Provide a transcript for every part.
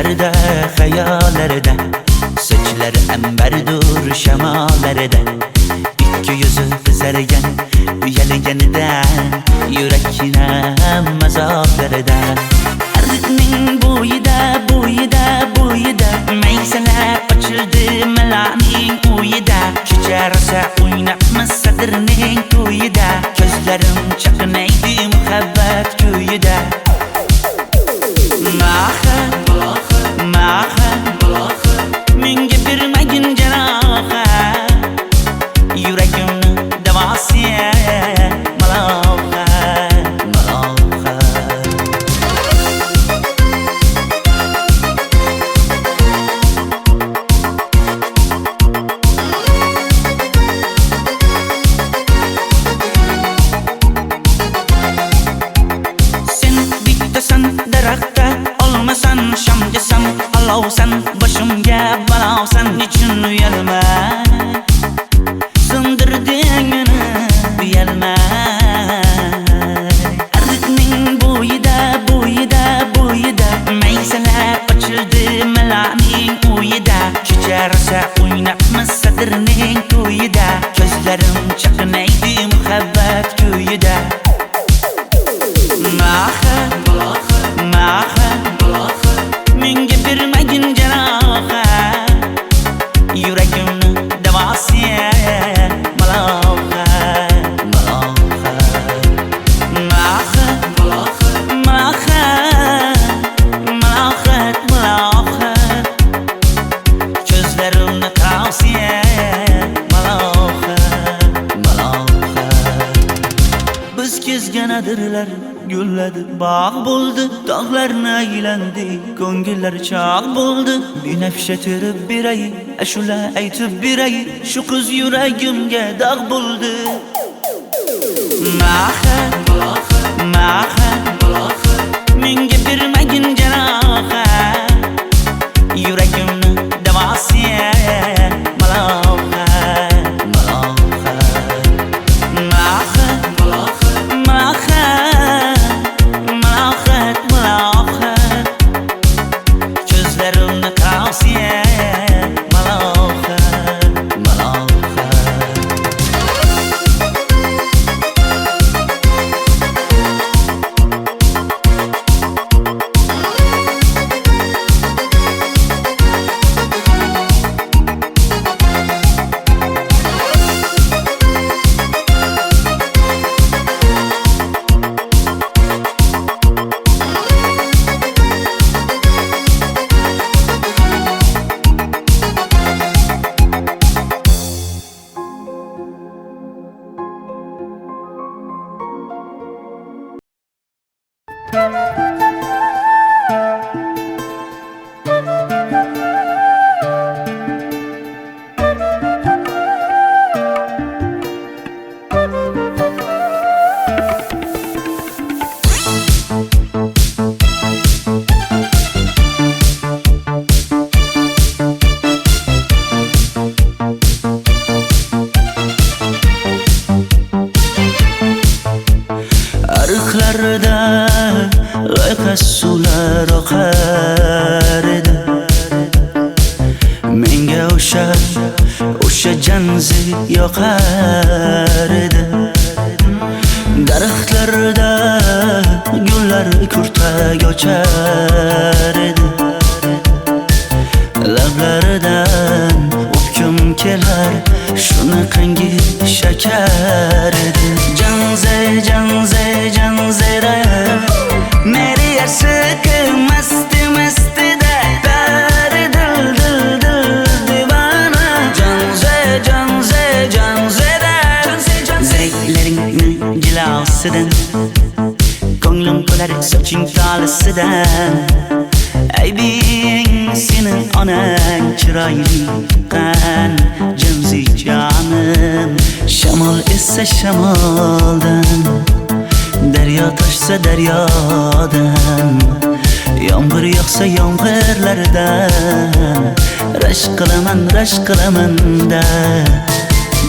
Düşlerde, hayallarda, saçları emberdur şemalarda. İki yüzü kızargan, uyalganidan, yurakina mazoblarda. Arıqning bo'yida, bo'yida, bo'yida, maysalar ochildi malaning uyida. Kecha rosa o'ynabmiz sadirning to'yida, ko'zlarim chaqnaydi muhabbat kuyida. Maha, maha, menga bermagin janoha, yuragimni davosi maloha, maloha. Sen bittasan daraxtda, olmasan shamgasan, olovsan boshimga balosan. Nechun uyalma, sindirding meni uyalma. Arıqning bo'yida, bo'yida, bo'yida, maysalar ochildi malaning uyida. Kecha rosa o'ynabmiz sadirning to'yida, ko'zlarim chaqnaydi muhabbat kuyida. Maha, maha, menga bermagin janoha, yuragimni davosi maloha, maloha. Maha, maha, malohat, malohat, ko'zlarimni tavsi maloha, maloha. Biz kezgan adirlar gulladi, bog' bo'ldi, tog'larni aylandi, ko'ngillar chog' bo'ldi. Binafsha terib beray, ashula aytib beray, shu qiz yuragimga dog' bo'ldi. Maha, maha, menga bermagin janoha, yuragimni davosi maloha, maloha. Maha, maha, malohat, malohat, ko'zlarimni tavsi maloha, maloha. Arıqlarda loyqa suvlar oqar edi, menga o'sha janzi yoqar edi. Daraxtlarda gullar kurtak ochar edi, lablaridan o'pkim kelar, shunaqangi shakar edi. Janze, janze, janzera, meri yarsiqi masti, mastida, bari dil, dil, dil divana. Janze, janze, janzera, zeylaringni jilosidan, ko'nglim to'lar soching tolisidan. Aybing sening onang chiroyli qan, janzi jonim. Shamol essa shamoldan, daryo toshsa daryodan, yomg'ir yog'sa yomg'irlardan, rashk qilaman da.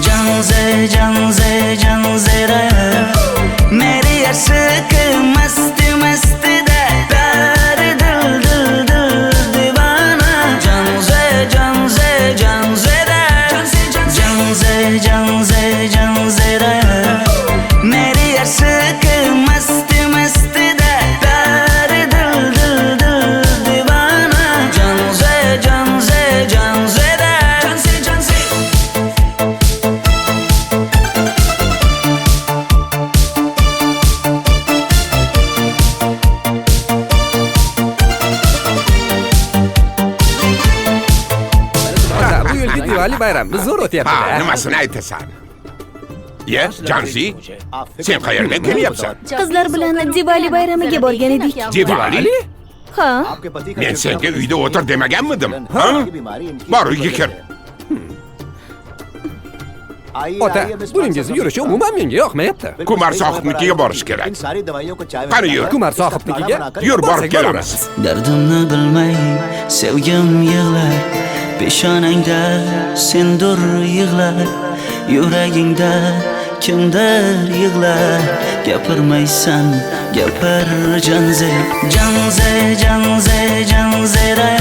Janze, janze, janzera, meri yarsiqi masti, mastida, bari dil, dil, dil Diwali bayramimiz zo'r Ha, o'tyapti-da. nimasini aytasan? Ye, Janzi, sen qayerdan kelyapsan? Qizlar bilan Diwali bayramiga borgan edik. Diwali? Ha, Men senga uyda o'tir demaganmidim? Ha? Bor, uyga kir. Ota, buningizni yurishi umuman menga yoqmayapti. Kumar sohibnikiga borish kerak. Qani yur. Kumar sohibnikiga Yur, borib borsak kelamiz. Dardimni bilmay sevgim yig'lar, peshonangda sendur yig'lar, yuragingda kimdir yig'lar. Gapirmaysan, gapir Janze, Janze, Janze, Janzera.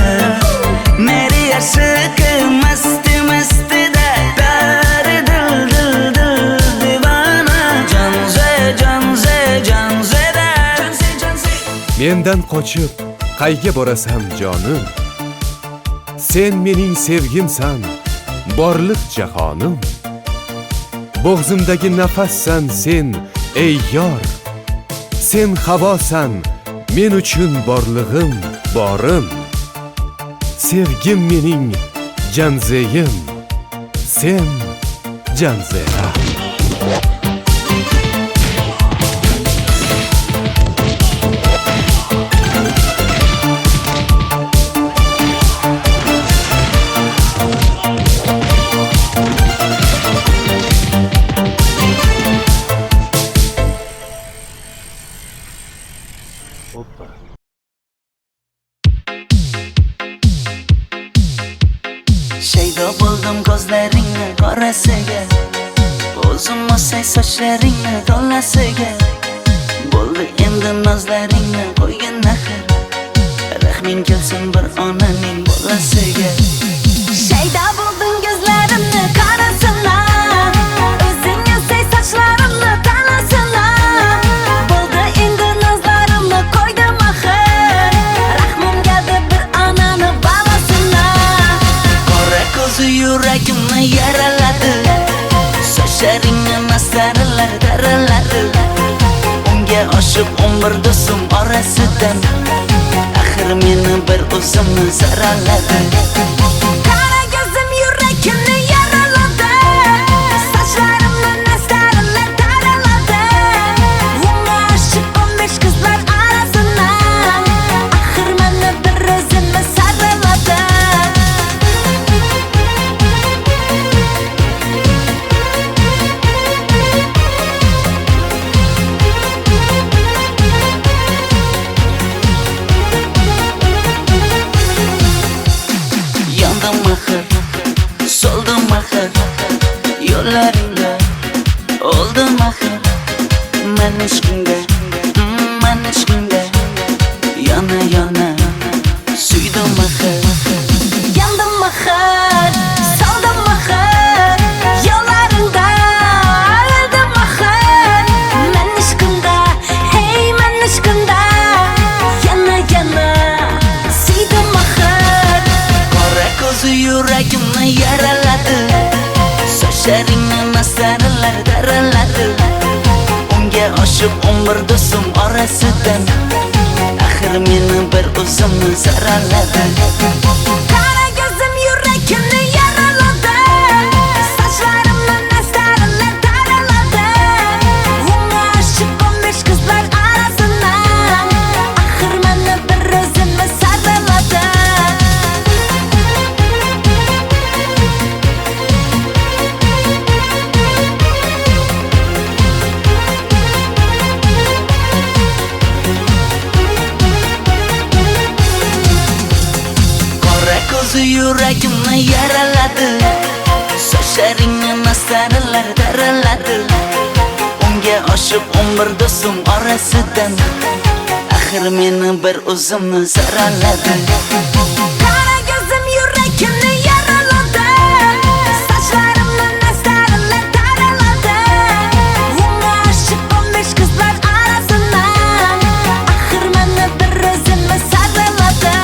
Meri aşık masti masti da pari dil dil dil divana. Janze, Janze, Janzera. Janze, Janze. Mendan qochib qayga borasan jonim? Sen mening sevgimsan, borliq jahonim. Bo'g'zimdagi nafassan sen, ey yor. Sen havosan, men uchun borlig'im, borim. Sevgim mening Janzeyim, sen Janzera. Shaydo bo'ldim ko'zlaringni qorasiga, o'zim o'say sochlaringni to'lasiga. Bo'ldi endi nozlaringni qo'ygan naxir, rahming kelsin bir onaning bolasiga. shayda bo'lding ko'zlarimni qarasana, o'zing yasay sochlarimni tanasana. Bo'ldi endi nazlarimni qo'ydim axir, rahmim keldi bir onani bolasina. Qora ko'zi yuragimni yaraladi, sochlaringni mastarlar daraladi. Unga oshiq 11 do'stim orasidan, axir meni bir o'zimni zaraladi. Qara ko'zim yuragimni yaraladi, sochlarimni nastarlar taraladi. Unga oshiq 15 qizlar arasina, axir meni bir o'zimni saraladi. Yandım axir, soldim axir, yo'llaringda oldim axir. Men ishqingda, men ishqingda yana yana suydim axir. Yandım axir, soldim axir, yo'llaringda oldim axir. Men ishqimda, hey men ishqimda yana yana suydim axir. Qora ko'zi yuragimni yaraladi, sochlaringni mastarlar daraladi. Unga oshiq 11 do'stim orasidan, axir meni bir o'zimni zaraladi. Qara ko'zim yuragimni yaraladi, sochlarimni nastarlar taraladi. Unga oshiq 15 qizlar arasina, axir meni bir o'zimni saraladi. Qora ko'zi yuragimni yaraladi, sochlaringni mastarlar daraladi. Unga oshiq 11 do'stim orasidan, axir meni bir o'zimni zaraladi. Qara ko'zim yuragimni yaraladi, sochlarimni nastarlar taraladi. Unga oshiq 15 qizlar arasina, axir meni bir o'zimni saraladi.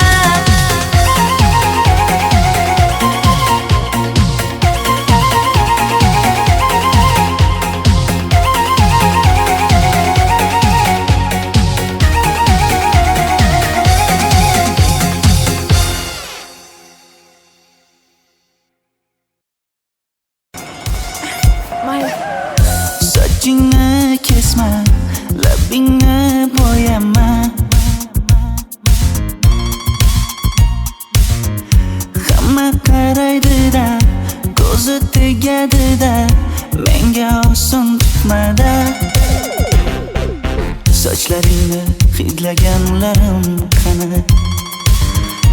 Sochlaringni hidlaganlarim qani?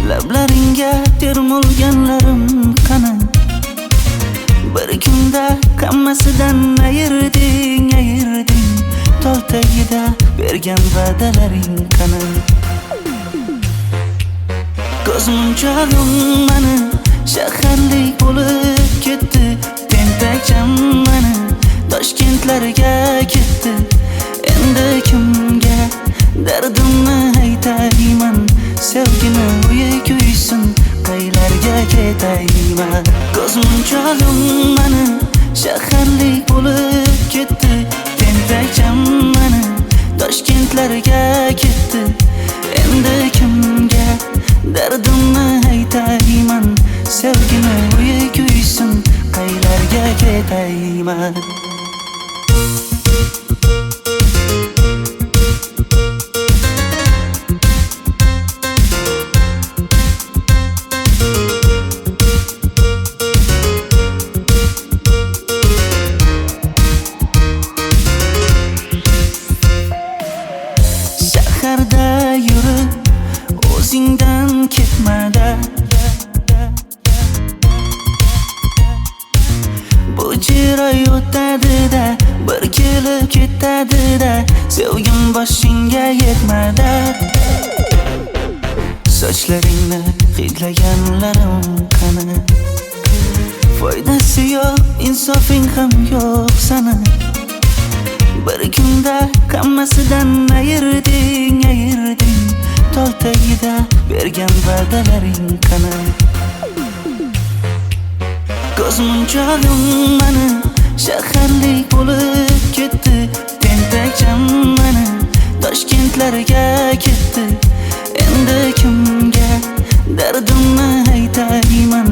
Lablaringga termulganlarim qani? Bir kunda hammasidan ayırding Tol tagida bergan va'dalaring qani? Ko'zmunchog'im mani shaharlik bo'lib ketdi. Tentakcham mani Toshkentlarga ketdi. Endi kimga dardimni aytayman? Sevgini uyi kuysin, qaylarga ketayman? Ko'zmunchog'im mani shaharlik bo'lib ketdi. Tentakcham mani Toshkentlarga ketdi. Endi kimga dardimni aytayman? Sevgini uyi kuysin, qaylarga ketayman? Shaharda yurib o'zingdan ketmada, bu jiroy o'tadi-da, bir kelib ketadi-da, sevgim boshingga yetmada. Sochlaringni hidlaganlarim qani? Foydasi yo'q, insofing ham yo'q sana. Bir kunda hammasidan ayırding Tol tagida bergan va'dalaring qani? Ko'zmunchog'im mani shaharlik bo'lib ketdi. Tentakcham mani Toshkentlarga ketdi. Endi kimga dardimni aytayman?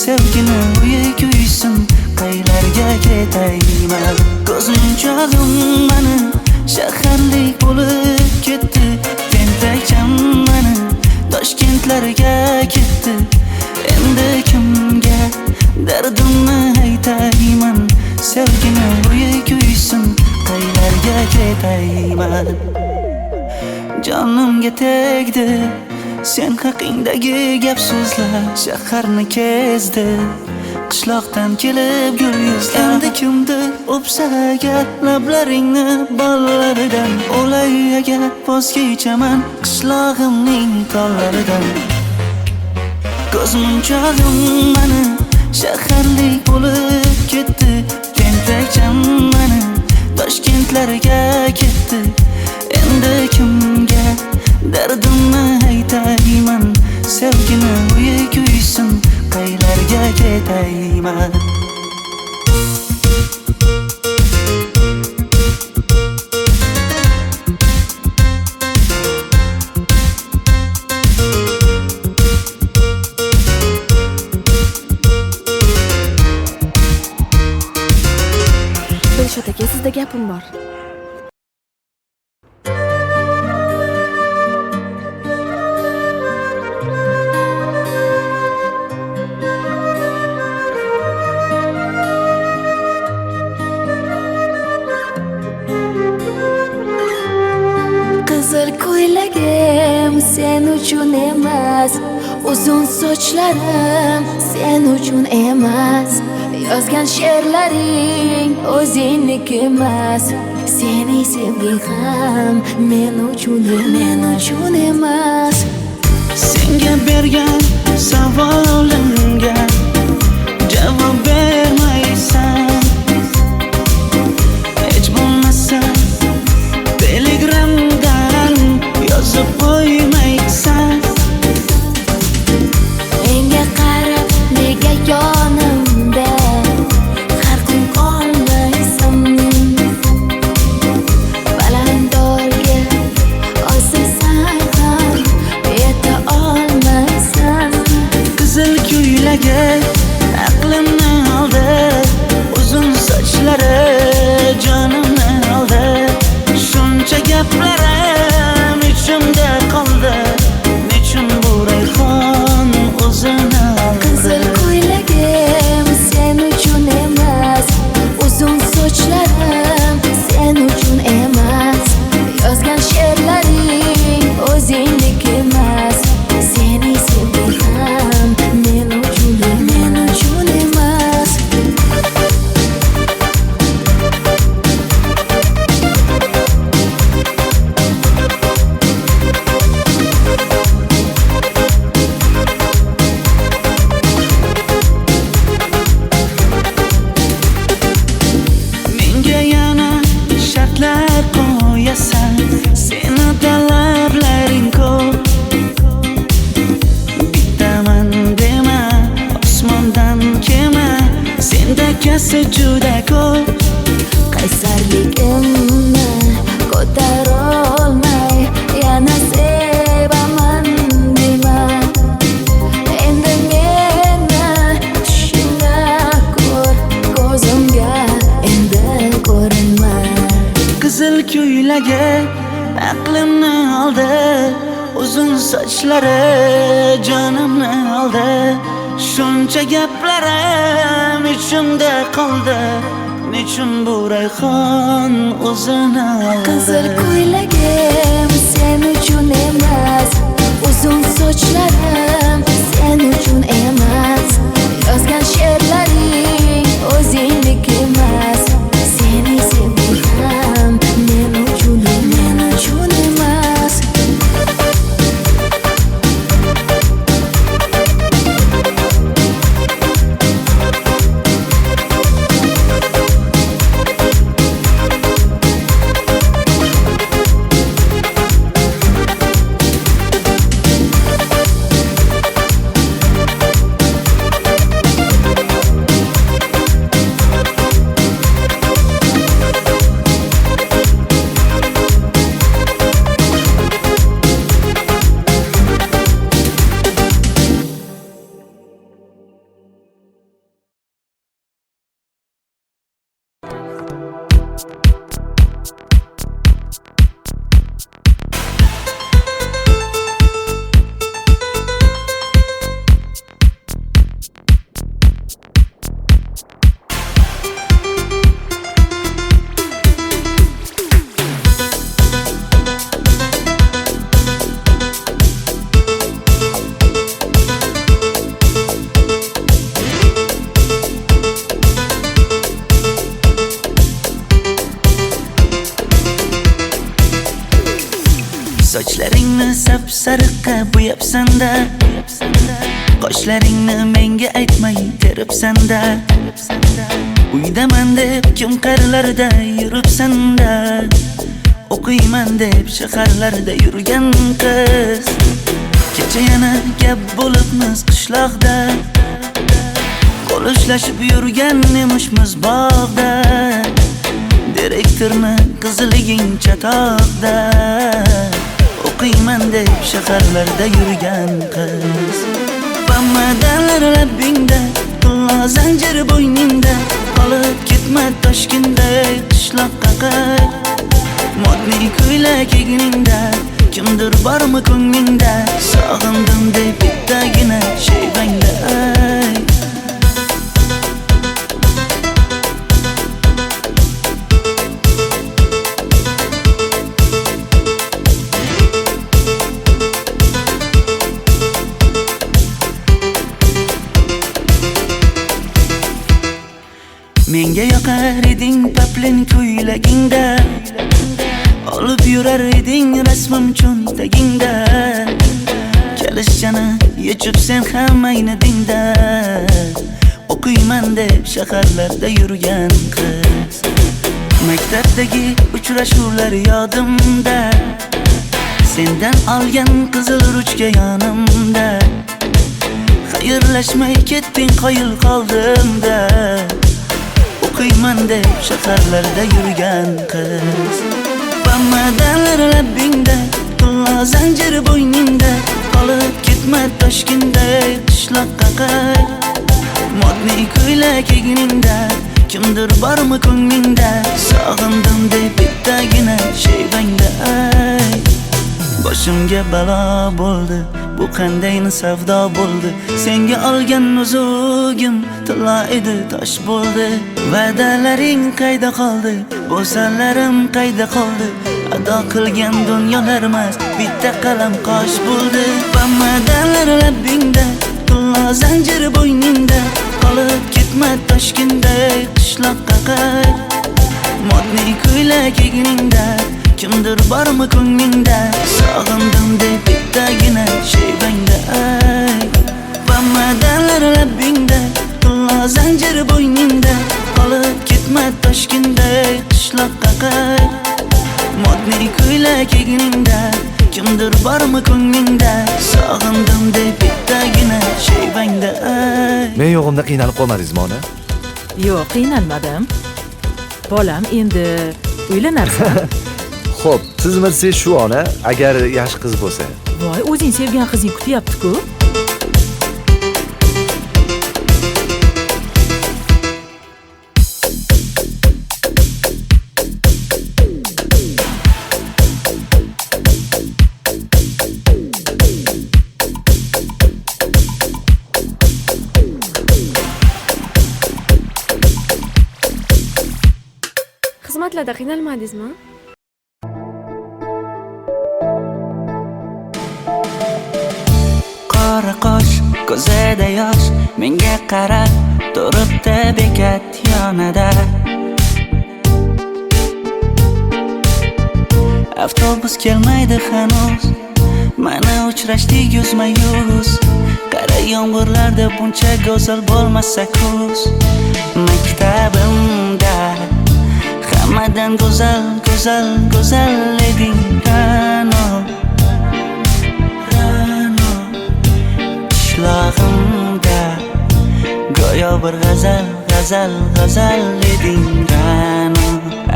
Sevgini uyi kuysin, qaylarga ketayman? Ko'zmunchog'im mani shaharlik bo'lib ketdi. Tentakcham mani Toshkentlarga ketdi. Endi kimga dardimni aytayman? Sevgini uyi kuysin, qaylarga ketayman? Jonimga tegdi sen haqingdagi gap so'zlar, shaharni kezdi qishloqdan kelib gul yuzlar. Endi kimdir o'psa agar lablaringni bollaridan, o'lay agar voz kechaman qishlog'imning tollaridan. Ko'zmunchog'im mani shaharlik bo'lib ketdi. Tentakcham mani Toshkentlarga ketdi. Endi kimga dardimni aytayman? Sevgini uyi kuysin, qaylarga ketayman? Dilshod aka, sizda gapim bor. Qizil ko'ylagim sen uchun emas, uzun sochlarim sen uchun emas, yozgan she'rlaring o'zingniki emas, sening sevging ham men uchun emas. Senga bergan savolimga javob bermaysan. Hech bo'lmasa Telegramdan yozib qo'ymaysan. Menga qarab nega yonimda har kun qolmaysan? Balandorga osilsang ham yeta olmaysan. Qizil ko'ylagi aqlimni oldi. esa juda ko'p. qaysarligimni ko'tarolmay yana sevaman dema. Endi meni tushingda ko'r, ko'zimga endi ko'rinma. Qizil ko'ylagi aqlimni oldi, uzun sochlari jonimni oldi. Shuncha gaplarim ichimda qoldi, nechun bu rayhon o'zini oldi. Qizil ko'ylagim sen uchun emas, uzun sochlarim sen uchun emas. Yozgan she'rlaring o'zingdek emas. Seni sevdim men uchun emas. Sochlaringni sap-sariqqa bo'yabsan-da, qoshlaringni menga aytmay teribsan-da. Uydaman deb kim qarlarda yuribsan-da, o'qiyman deb shaharlarda yurgan qiz. Kecha yana gap bo'libmiz qishloqda, qo'l ushlashib yurgan emishmiz bog'da. Direktorni qiziliging chatoqda, o'qiyman deb shaharlarda yurgan qiz. Bamadanlar labbingda, tilla zanjir bo'yningda, qolib ketma Toshkentda qishloqqa qayt. Modniy ko'ylak egningda, kimdir bormi ko'nglingda, sog'indim deb bittagina shevangda ayt. Menga yoqar eding paplin ko'ylagingda, olib yurar eding rasmim cho'ntagingda. Kalishchani yechib sen ham aynadingda, o'qiyman deb shaharlarda yurgan qiz. Maktabdagi uchrashuvlar yodimda, sendan olgan qizil ruchka yonimda. Xayrlashmay ketding qoyil qoldimda, o'qiyman deb shaharlarda yurgan qiz. Bamadanlar labbingda, tilla zanjir bo'yningda, qolib ketma Toshkentda qishloqqa qayt. Modniy ko'ylak egningda, kimdir bormi ko'nglingda, sog'indim deb bittagina shevangda ayt. Boshimga balo bo'ldi, bu qanday savdo bo'ldi. Senga olgan nuzugim tilla edi, tosh bo'ldi. Va'dalaring qayda qoldi, bo'salarim qayda qoldi. Ado qilgan dunyolar emas, bitta qalam qosh bo'ldi. Bamadanlar labbingda, tilla zanjir bo'yningda, qolib ketma Toshkentda qishloqqa qayt. Modniy ko'ylak egningda, kimdir bormi ko'nglingda, sog'indim deb bittagina shevangda ayt. Bamadanlar labbingda, tilla zanjir bo'yningda, qolib ketma Toshkentda qishloqqa qayt. Modniy ko'ylak egningda, kimdir bormi ko'nglingda, sog'indim deb bittagina shevangda ayt. Men yo'g'imda qiynalib qolmadingizmi ona? Yo'q, qiynalmadim. Bolam, endi uylanarsan. Xo'p, siz shu ona agar yaxshi qiz bo'lsa. Voy, o'zing sevgan qizing kutyapti-ku. Xizmatlarda qiynalmadingizmi? Qora qosh, ko'zida yosh, menga qarab turibdi bekat yonida. Avtobus kelmaydi hanuz, mana uchrashdik yuzma-yuz. Qara yomg'irlarda buncha go'zal bo'lmasa kuz. Maktabimda hammadan go'zal, go'zal, go'zal eding Ra'no. Qishlog'imda go'yo bir g'azal, g'azal, g'azal eding Ra'no.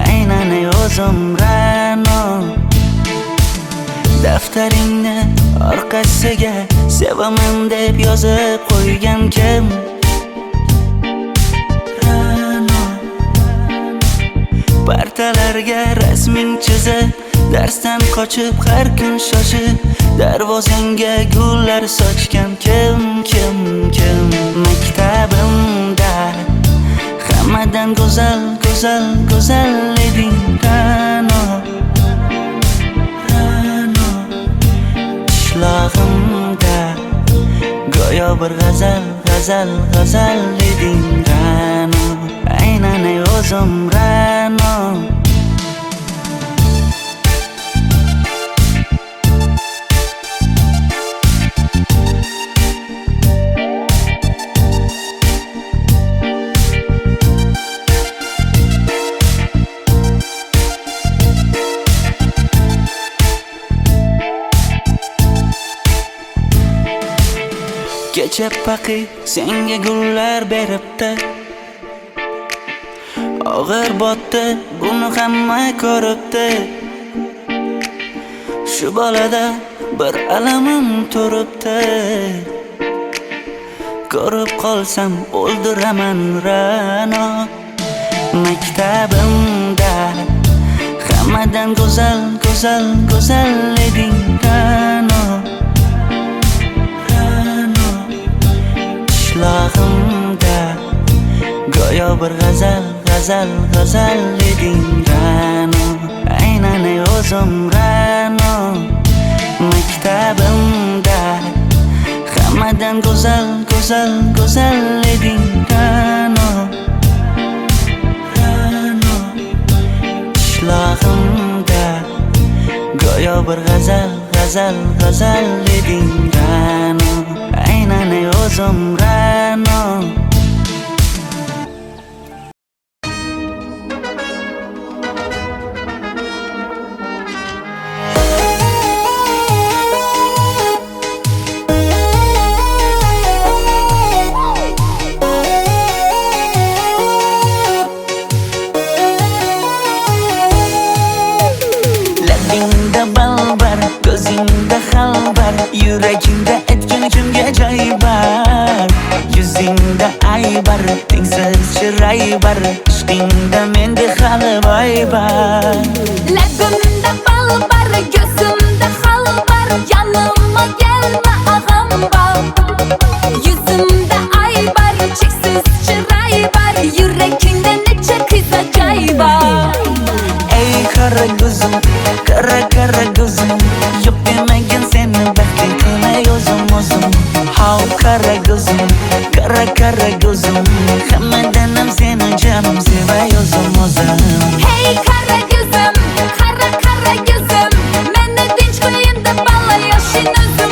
Aynan o'zim Ra'no. Daftaringni orqasiga sevaman deb yozib qo'ygan kim? Partalarga rasming chizib, darsdan qochib har kun shoshib, darvozangga gullar sochgan kim? Maktabimda hammadan go'zal, go'zal, go'zal eding Ra'no. Qishlog'imda go'yo bir g'azal, g'azal, g'azal eding Ra'no. Aynan o'zim Ra'no. Kecha paqi senga gullar beribdi, og'ir botdi, buni hamma ko'ribdi. Shu bolada bir alamim turibdi, ko'rib qolsam o'ldiraman Ra'no. Maktabimda hammadan go'zal, go'zal, go'zal eding Ra'no. Qishlog'imda go'yo bir g'azal, g'azal, g'azal eding Ra'no. Aynan o'zim Ra'no. Maktabimda hammadan go'zal, go'zal, go'zal eding Ra'no. Qishlog'imda go'yo bir g'azal, g'azal, g'azal eding Ra'no. Aynan o'zim Ra'no. Labingda balbar, ko'zingda xalbar, yuragingda etgan kimga joy bar. Yuzingda aybar, tengsiz chiray bar, ishqingda menda hali boy bar. Labimda balbar, ko'zimda xalbar, yanıma gelme ağam bal. Yuzimda aybar, cheksiz chiray bar, yuragingda necha qiza joy bar. Ey qara ko'zim, qara qara ko'zim, yo'q demagan seni baxtli qilay o'zim. Hav qara ko'zim, qara qara ko'zim, hammadan ham seni jonim sevay o'zim. Hey qara ko'zim, qara qara ko'zim, meni tinch qo'yinda balla yoshing o'zim.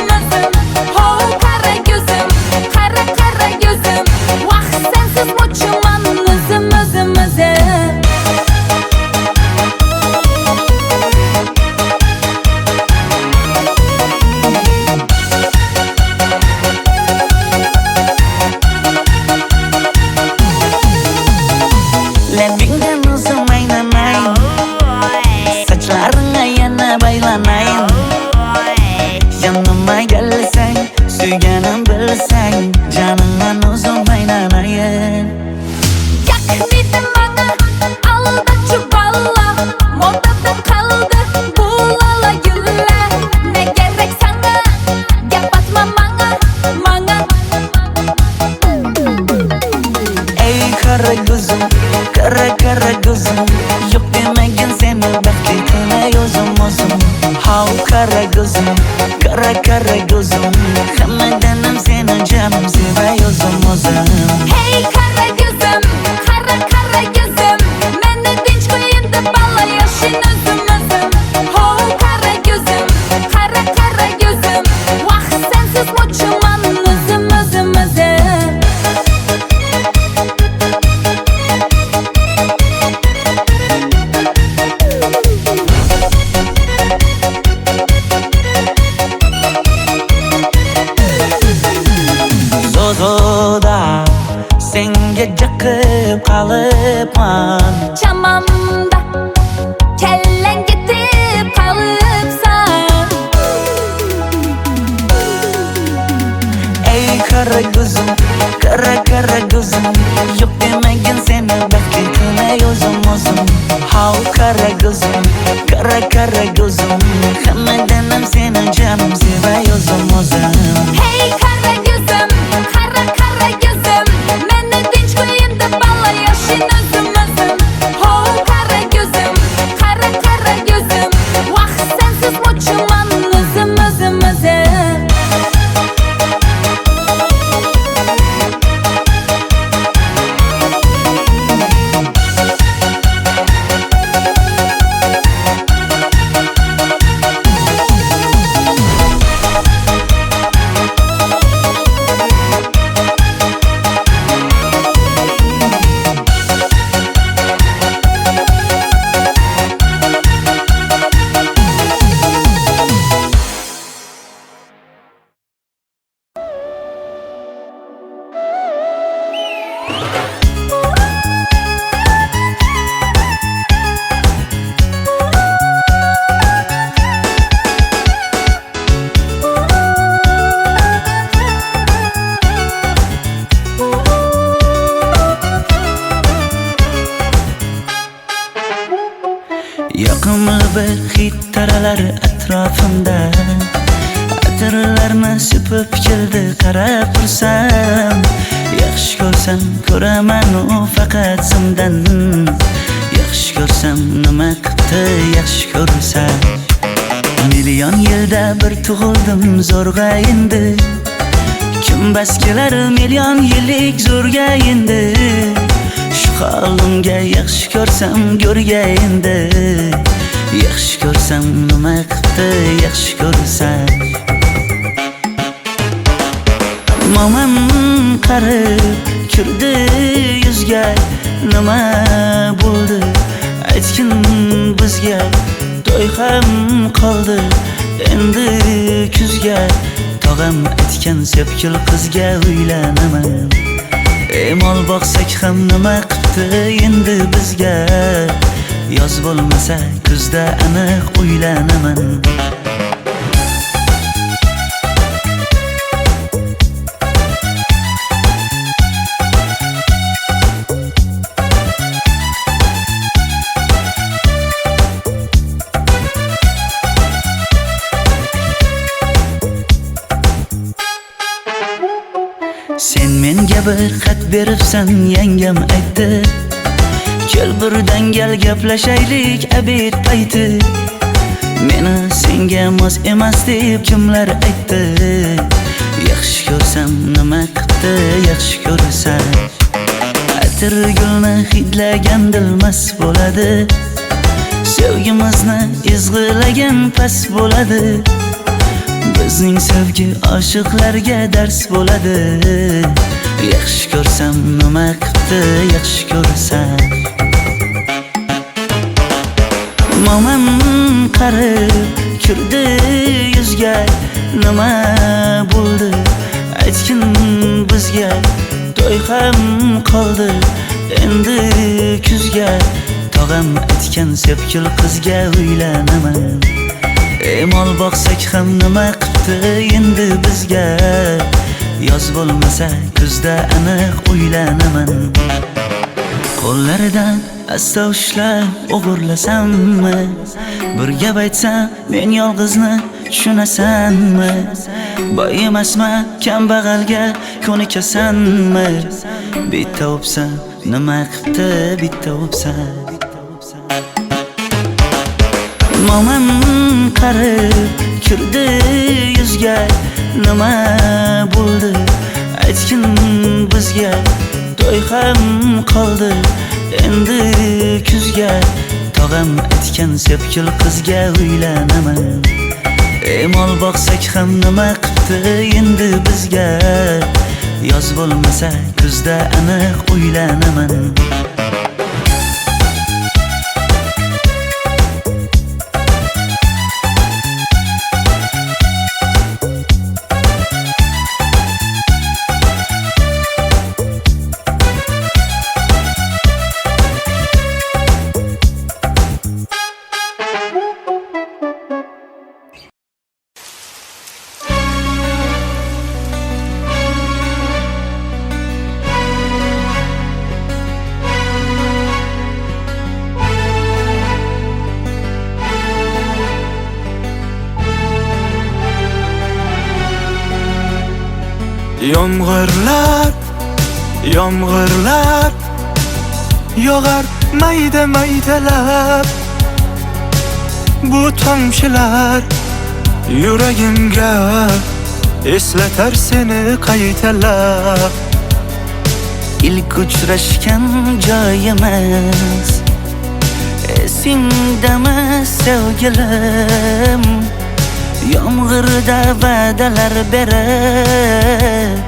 Hav qara ko'zim, qara qara ko'zim, vaqt sensiz mo'chiman o'zim. Kara kara gözüm Hammadanam seni canım sevay o'zim Hey kara gözüm, kara kara gözüm Meni tinch qo'yin deb balla yashin o'zim Ho kara gözüm, kara kara gözüm Vaqt sensiz mo'chiman o'zim Zozoda senga jiqib qolibman Chamamda kellang ketib qolibsan Ey kara gözüm kara kara gözüm Yok demagin seni baxtli qilay o'zim How kara gözüm kara gözüm Hammadanam seni canım sevay o'zim Hey kara gözüm, kara kara gözüm Meni tinch qo'yin deb balla yashin o'zim Ho kara gözüm, kara kara gözüm Vaqt sensiz mo'chiman o'zim Yoqimli bir hid taralar atrofimda Atirlarni sepib keldi qarab tursam Yaxshi ko'rsam ko'raman u faqat simdan Yaxshi ko'rsam nima qildi yaxshi ko'rsam Million yilda bir tug'ildim zo'rg'a endi Kim bas kelar million yillik zo'rga endi Shu holimga yaxshi ko'rsam go'rga endi Yaxshi ko'rsam nima qildi yaxshi ko'rsam Momam qarib kirdi yuzga Nima bo'ldi aytgin bizga To'y ham qoldi endi kuzga Tog'am aytgan sepkil qizga uylanaman Mol boqsak ham nima qildi endi bizga Yoz bo'lmasa kuzda aniq uylanaman Sen menga bir xat beribsan yangam aytdi Kel birdan gal gaplashaylik abid payti Meni senga mos emas deb kimlar aytdi Yaxshi ko'rsam nima qildi yaxshi ko'rsam Atir gulni hidlagan dilmas bo'ladi Sevgimizni izg'ilagan pas bo'ladi Bizning sevgi oshiqlarga dars bo'ladi Yaxshi ko'rsam nima qildi yaxshi ko'rsam Momam qarib kirdi yuzga Nima bo'ldi aytgin bizga To'y ham qoldi endi kuzga Tog'am aytgan sepkil qizga uylanaman Mol boqsak ham nima qildi endi bizga Yoz bo'lmasa kuzda aniq uylanaman Qo'llaridan asta ushlab o'g'irlasammi Bir gap aytsam men yolg'izni tushunasanmi Boy emasman kambag'alga ko'nikasanmi Bitta o'psam nima qildi bitta o'psam Mo'min qarib kirdi yuzga, nima bo'ldi aytgin bizga. To'y ham qoldi endi kuzga, tog'am aytgan sepkil qizga uylanaman. Mol boqsak ham nima qipti endi bizga, yoz bo'lmasa kuzda aniq uylanaman. Yomg'irlar, yomg'irlar yog'ar mayda maydalab. Bu tomchilar yuragimga eslatar seni qaytalab. İlk uchrashgan joyimiz esingdami sevgilim? Yomg'irda va'dalar berib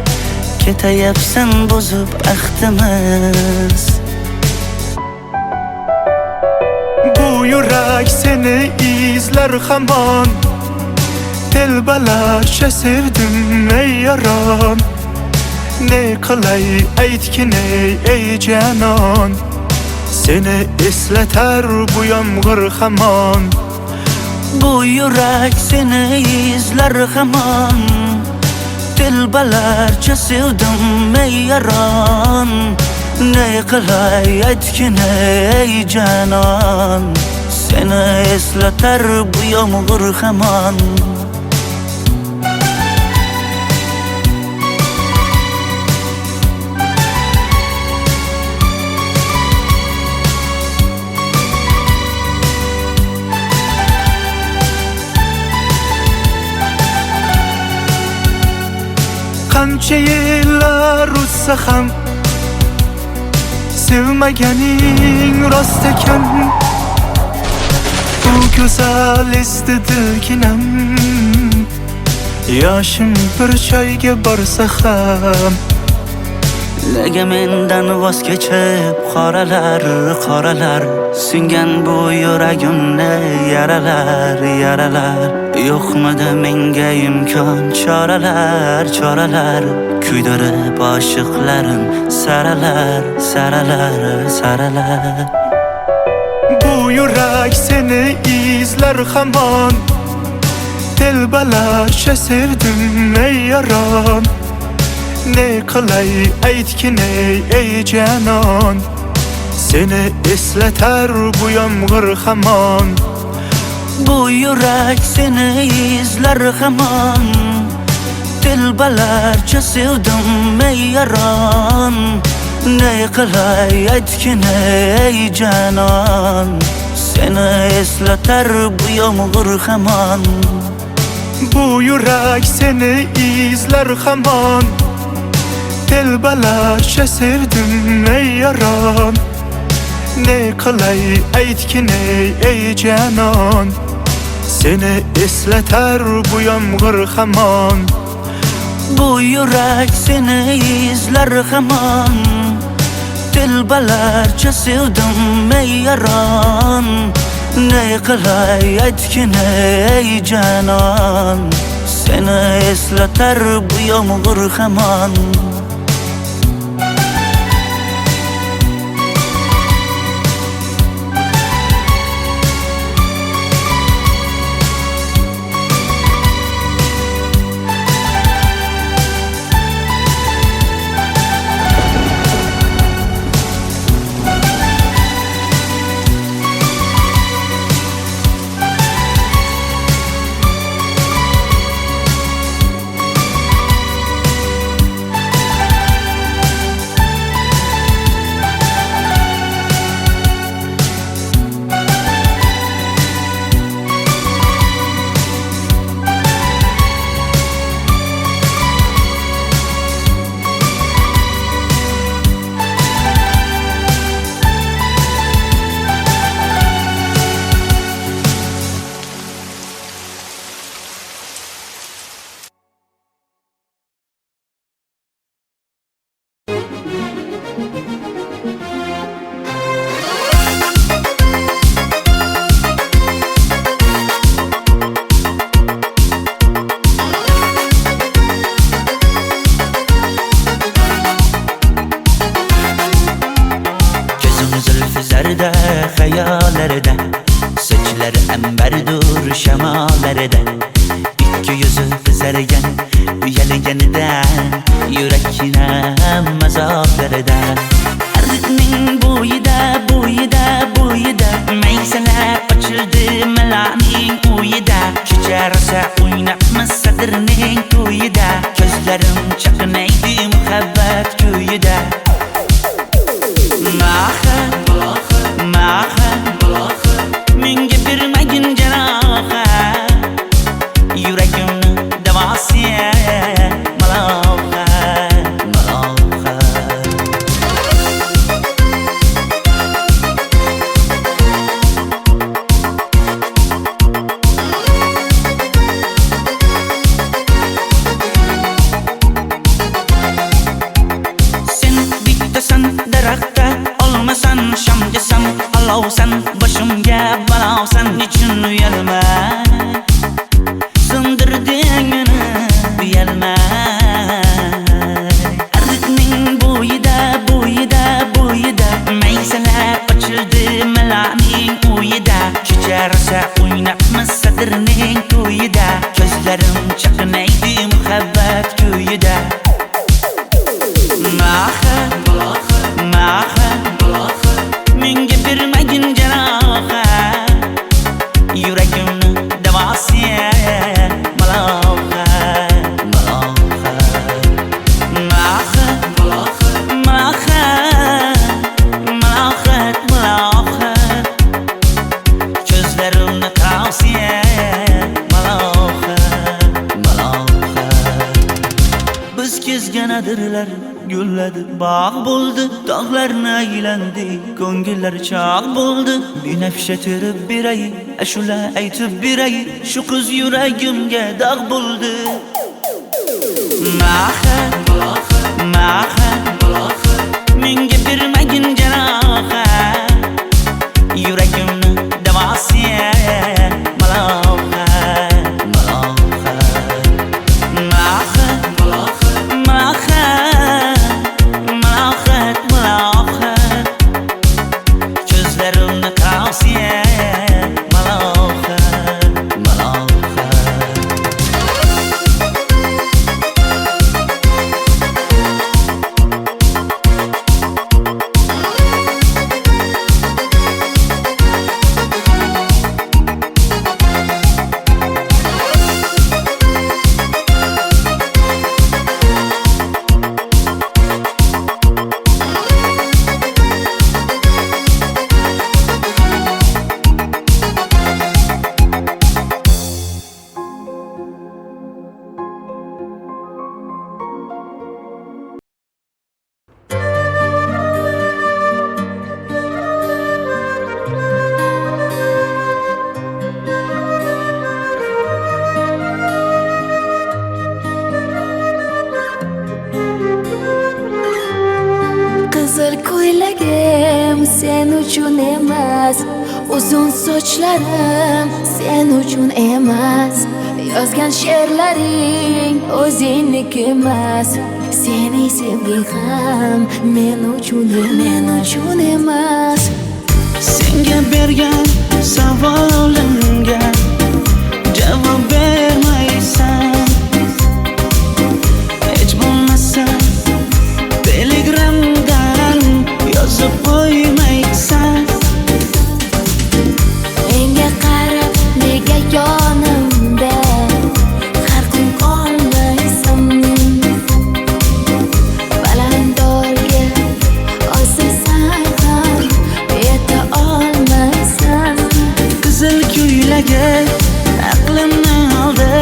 ketayapsan bozib ahdimiz. Bu yurak seni izler hamon, telbalarcha sevdim ey yaron. Ne qilay aytgin ey canon, seni eslatar bu yomg'ir hamon. Bu yurak seni izler hamon, telbalarcha sevdim ey yaron. Ne qilay aytgin ey canon, seni eslatar bu yomg'ir hamon. Qancha yillar o'tsa ham sevmaganing rost ekan. Bu go'zal esdi dilginam, yoshim bir joyga borsa ham. Nega mendan voz kechib qoralar, qoralar singan bu yuragimni yaralar, yaralar. Yo'qmidi menga imkon choralar, choralar kuydirib oshiqlarim saralar, saralar, saralar. Bu yurak seni izler hamon, telbalarcha sevdim ey yaron. Ne qilay aytgin ey canon, seni eslatar bu yomg'ir hamon. Bu yurak seni izler hamon, telbalarcha sevdim ey yaron. Ne qilay aytgin ey canon, seni eslatar bu yomg'ir hamon. Bu yurak seni izler hamon, telbalarcha sevdim ey yaron. Ne qilay aytgin ey canon, seni eslatar bu yomg'ir hamon. Bu yurak seni izler hamon, telbalarcha sevdim ey yaron. Ne qilay aytgin ey canon, seni eslatar bu yomg'ir hamon. Yüzü kızargan uyalganidan yurakkinam azoblarida Ardiqning bo'yida maysalar ochildi malaning uyida Kecha rosa o'ynabmiz sadirning to'yida Ko'zlarim chaqnaydi muhabbat ko'yida Maha menga bermagin jarohat Yuragimni davosi maloha Sen bittasan daraxtda olmasan shamgasan olovsan boshimga balosan nechun uyalma sindirding meni uyalma Ardiqning bo'yida maysalar ochildi malaning uyida Kecha rosa o'ynabmiz sadirning to'yida Ko'zlarim chaqnaydi muhabbat ko'yida Maha menga bermagin jarohat Yuragimni davosi maloha Ko'zlarimni tavsiya maloha Biz kezgan adirlar gulladi bog' bo'ldi tog'larni aylandi ko'ngillar chog' bo'ldi binafsha terib beray ashula aytib beray shu qiz yuragimga dog' bo'ldi Maha menga bermagin jarohat Yuragimni davosi maloha Ko'zlarimni tavsiya maloha Qizil ko'ylagim sen uchun emas Uzun sochlarim sen uchun emas Yozgan she'rlaring o'zingniki emas Sening sevging ham men uchun emas Senga bergan savolimga javob bermaysan Hech bo'lmasa telegramdan yozib qo'ymaysan Menga qarab nega yonimda har kun qolmaysan Balandorga osilsang ham yeta olmaysan Qizil ko'ylagi aqlimni oldi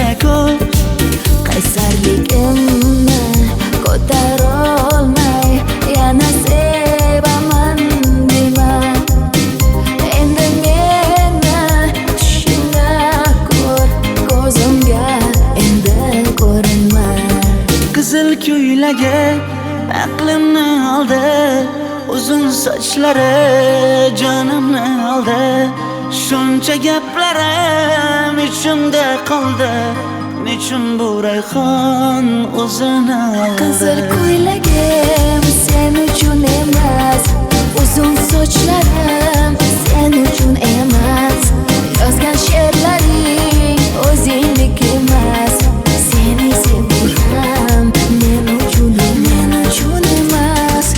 juda ko'p. qaysarligimni ko'tarolmay yana sevaman dema. Endi meni tushingda ko'r, ko'zimga endi ko'rinma. Qizil ko'ylagi aqlimni oldi, uzun sochlari jonimni oldi. Shuncha gaplarim ichimda qoldi, nechun bu rayhon o'zini oldi. Qizil ko'ylagim sen uchun emas, uzun sochlarim sen uchun emas. Yozgan she'rlaring o'zingdek emas. Seni sevdim men uchun emas.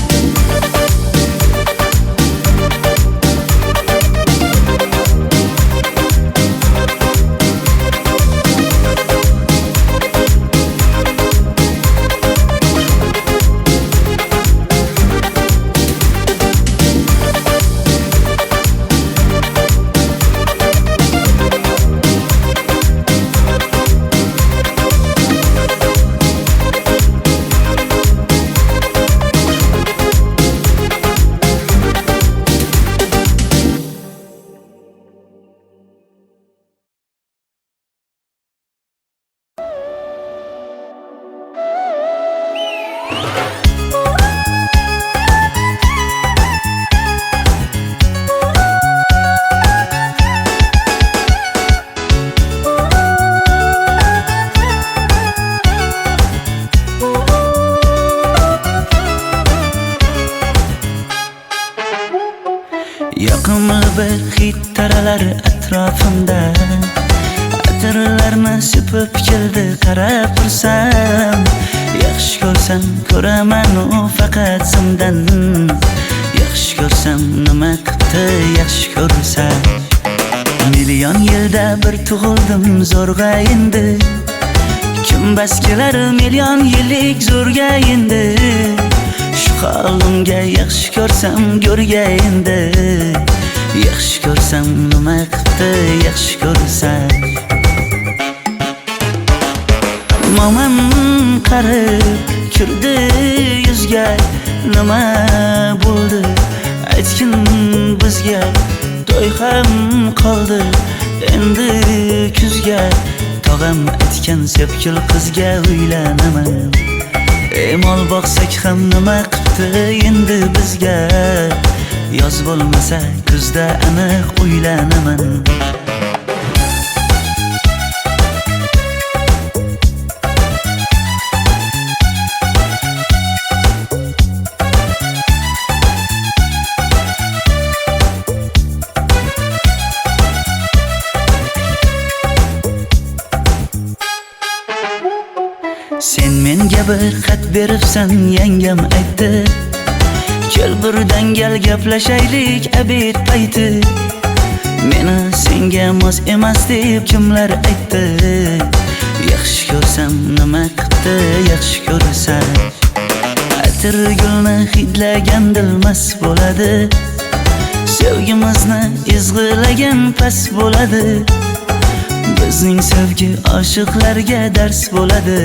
Yoqimli bir hid taralar atrofimda, atirlarni sepib keldi qarab tursam. Yaxshi ko'rsam ko'raman u faqat simdan, yaxshi ko'rsam nima qildi yaxshi ko'rsam. Million yilda bir tug'ildim zo'rg'a endi, kim bas kelar million yillik zo'rga endi. Shu holimga yaxshi ko'rsam go'rga endi, yaxshi ko'rsam nima qildi yaxshi ko'rsam. Momam qarib kirdi yuzga, nima bo'ldi aytgin bizga. To'y ham qoldi endi kuzga, tog'am aytgan sepkil qizga uylanaman. Mol boqsak ham nima qildi endi bizga. Yoz bo'lmasa kuzda aniq uylanaman. Sen menga bir xat beribsan, yangam aytdi. Kel birdan gal gaplashaylik abid payti. Meni senga mos emas deb kimlar aytdi. Yaxshi ko'rsam nima qildi yaxshi ko'rsam. Atir gulni hidlagan dilmas bo'ladi, sevgimizni izg'ilagan pas bo'ladi. Bizning sevgi oshiqlarga dars bo'ladi.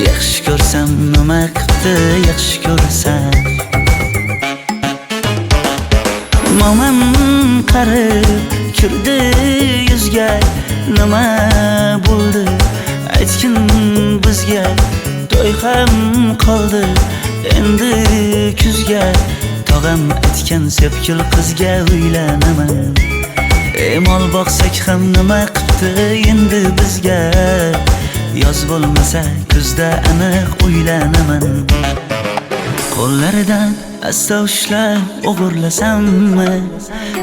Yaxshi ko'rsam nima qildi yaxshi ko'rsam. Momam qarib kirdi yuzga, nima bo'ldi aytgin bizga. To'y ham qoldi endi kuzga, tog'am aytgan sepkil qizga uylanaman. Mol boqsak ham nima qildi endi bizga. Yoz bo'lmasa kuzda aniq uylanaman. Qo'llaridan asta ushlab o'g'irlasammi?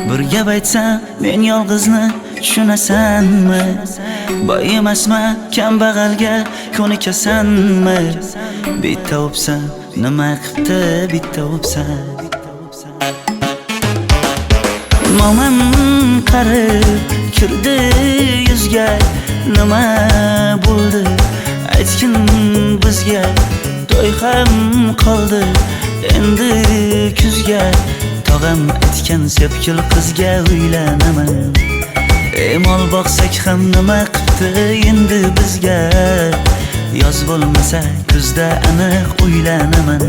Bir gap aytsam men yolg'izni tushunasanmi? Boy emasman kambag'alga ko'nikasanmi? Bitta o'psam nima qildi bitta o'psam. Momam qarib kirdi yuzga, nima bo'ldi aytgin bizga. To'y ham qoldi endi kuzga, tog'am aytgan sepkil qizga uylanaman. Emol boqsak ham nima qipti endi bizga Yoz bo'lmasa kuzda aniq uylanaman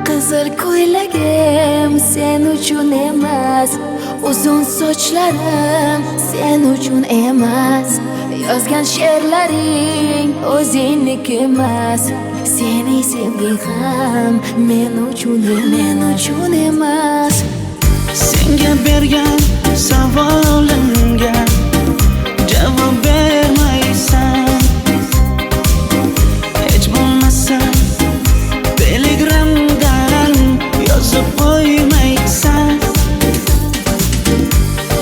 Qizil ko'ylagim sen uchun emas Uzun sochlarim sen uchun emas Yozgan she'rlaring o'zingniki emas Sening sevging ham men uchun emas Senga bergan savolimga javob bermaysan Hech bo'lmasa telegramdan yozib qo'ymaysan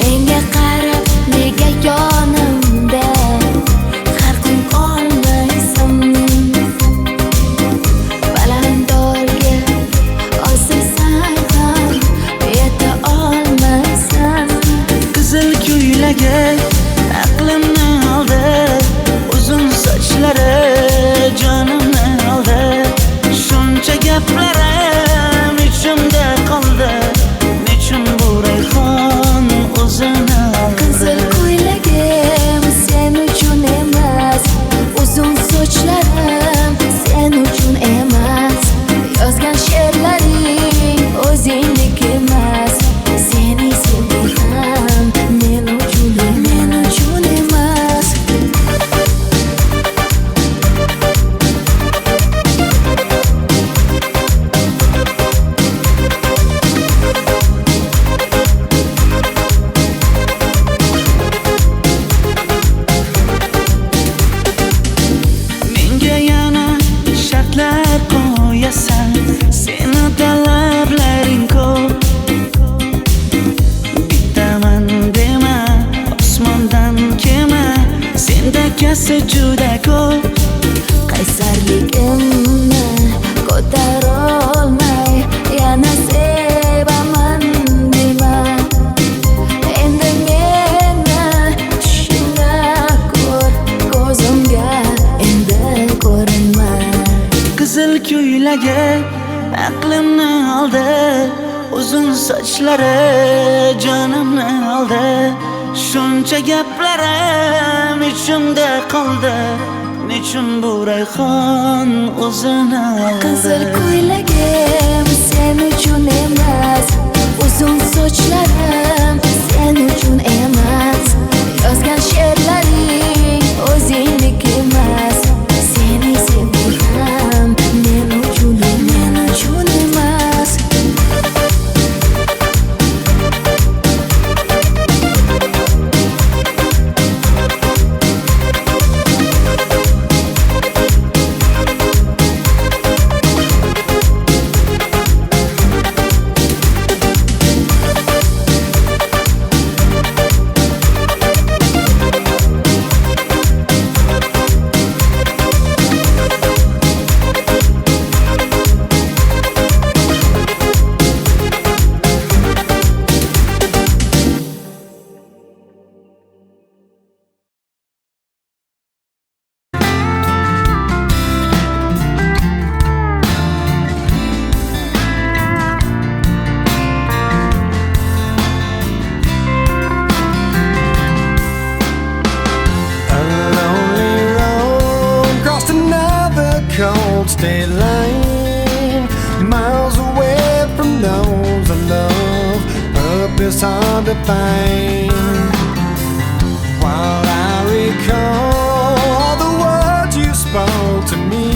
Menga qarab nega yonimda har kun qolmaysan Balandorga osilsang ham yeta olmaysan Qizil ko'ylagi aqlimni oldi Uzun sochlari jonimni oldi Shuncha gaplarim ichimda qoldi Nechun bu rayhon o'zini oldi Qizil ko'ylagim sen uchun emas Uzun sochlarim sen uchun emas Yozgan she'rlaring o'zingniki emas Sening sevging ham men uchun emas Menga yana shartlar qo'yasan Seni talablaring ko'p Bittaman dema osmondan kema Sendakasi juda ko'p Qaysarligimni ko'tarolmay yana sevaman dema Endi meni tushingda ko'r ko'zimga endi ko'rinma Qizil ko'ylagi aqlimni oldi Uzun sochlari jonimni oldi Shuncha gaplarim ichimda qoldi Nechun bu rayhon o'zini oldi Qizil ko'ylagim sen uchun emas Uzun sochlarim sen uchun emas Yozgan she'rlaring o'zingniki emas Sening sevging ham men uchun emas cold state line, miles away from those I love. Purpose hard to find. While I recall all the words you spoke to me,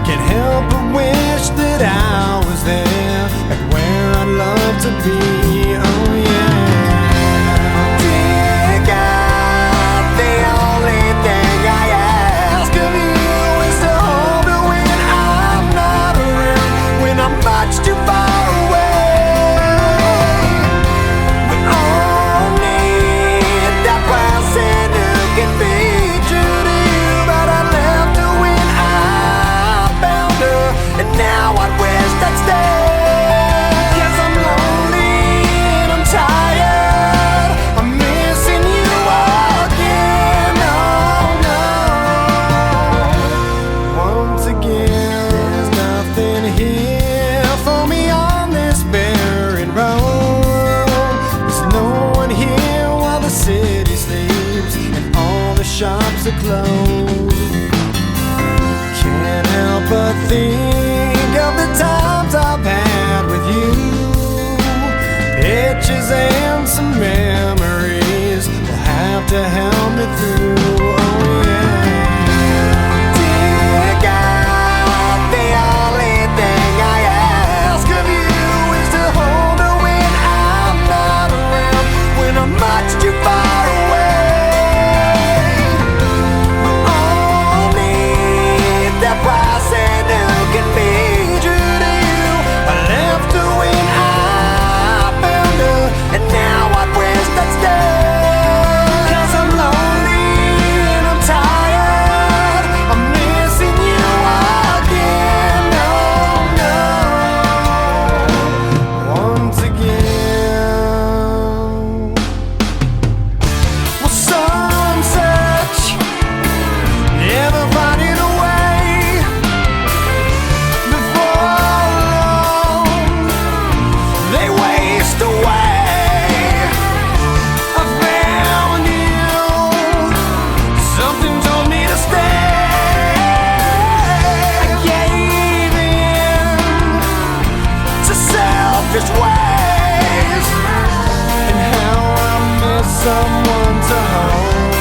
can't help but wish that I was there, like where I'd love to be. Oh yeah. shops are closed. Can't help but think of the times I've had with you. Pictures and some memories will have to help me through. Oh yeah. Dear God, the only thing I ask of you is to hold her when I'm not around, when I'm much too far away. Only that price and who can be true to you. I left her when I found her, and now I wish I'd stay. 'Cause I'm lonely and I'm tired, I'm missing you again. Oh no, once again. Well, some search, never finding a way. Before long, they waste away. I found you, something told me to stay. I gave in to selfish ways, and how I miss someone to hold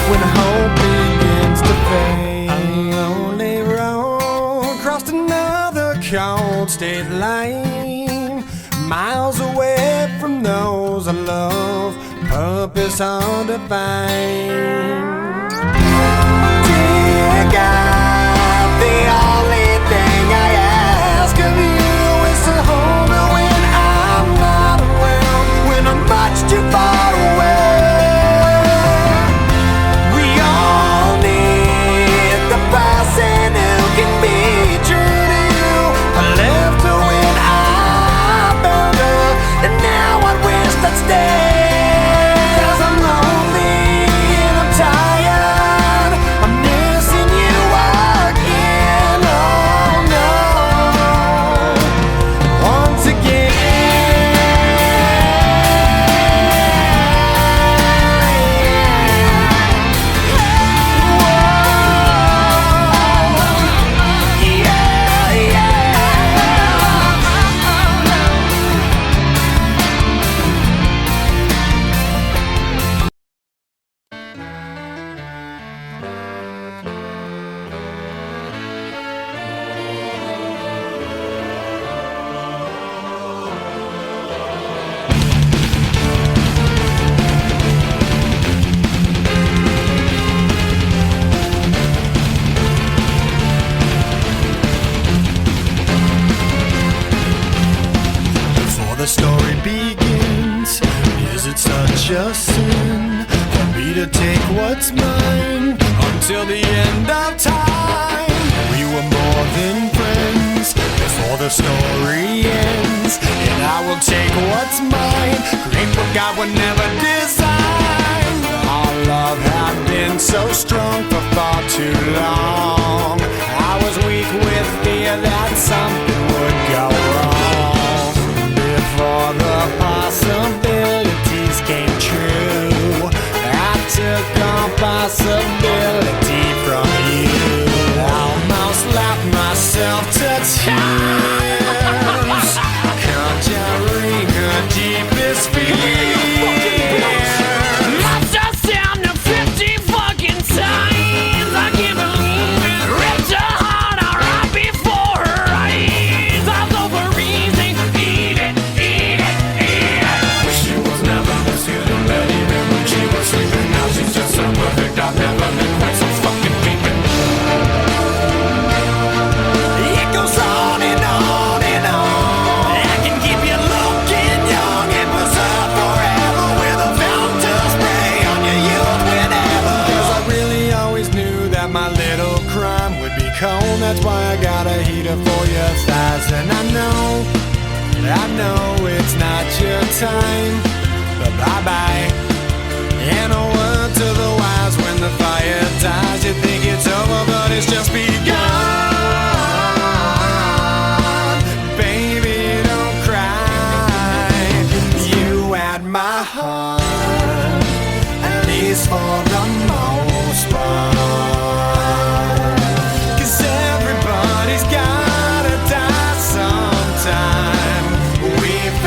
when hope begins to fade. Lonely road, crossed another cold state line, miles away from those I love, purpose hard to find. Dear God, the only thing I ask of you is to hold her when I'm not around, when I'm much too far away. We all need the person who can be true to you. I left her when I found her, and now I wish I'd stay. 'Cause I'm lonely and I'm tired, I'm missing you again. Oh no, once again. Before the story begins, is it such a sin for me to take what's mine until the end of time? We were more than friends before the story ends, and I will take what's mine, create what God would never design. Our love had been so strong for far too long. I was weak with fear that something would go wrong. Before the possibilities came true, I took all possibility from you. Almost laughed myself to tears, conjuring her deepest fears. Must have sound of 50 fucking times. I can't believe it. Ripped her heart out right before her eyes. I was overeasy. Eat it, eat it, eat it. She was never this good and ready, even when she was sleeping. Now she's just so perfect. I've never been quite so fucking creeping. It goes on and on and on. I can keep you looking young and preserved forever with a fountain spray on your youth whenever. 'Cause I really always knew that my little crime would be cold. That's why I got a heater for your thighs. And I know it's not your time, but bye-bye. And a word to the wise, when the fire dies, you think it's over, but it's just begun. Baby, don't cry. You had my heart, at least for the moment.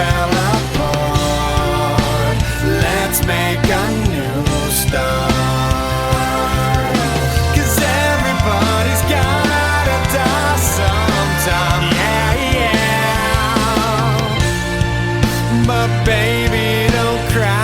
fell apart. Let's make a new start. 'Cause everybody's gotta die sometime. Yeah, yeah. But baby, don't cry.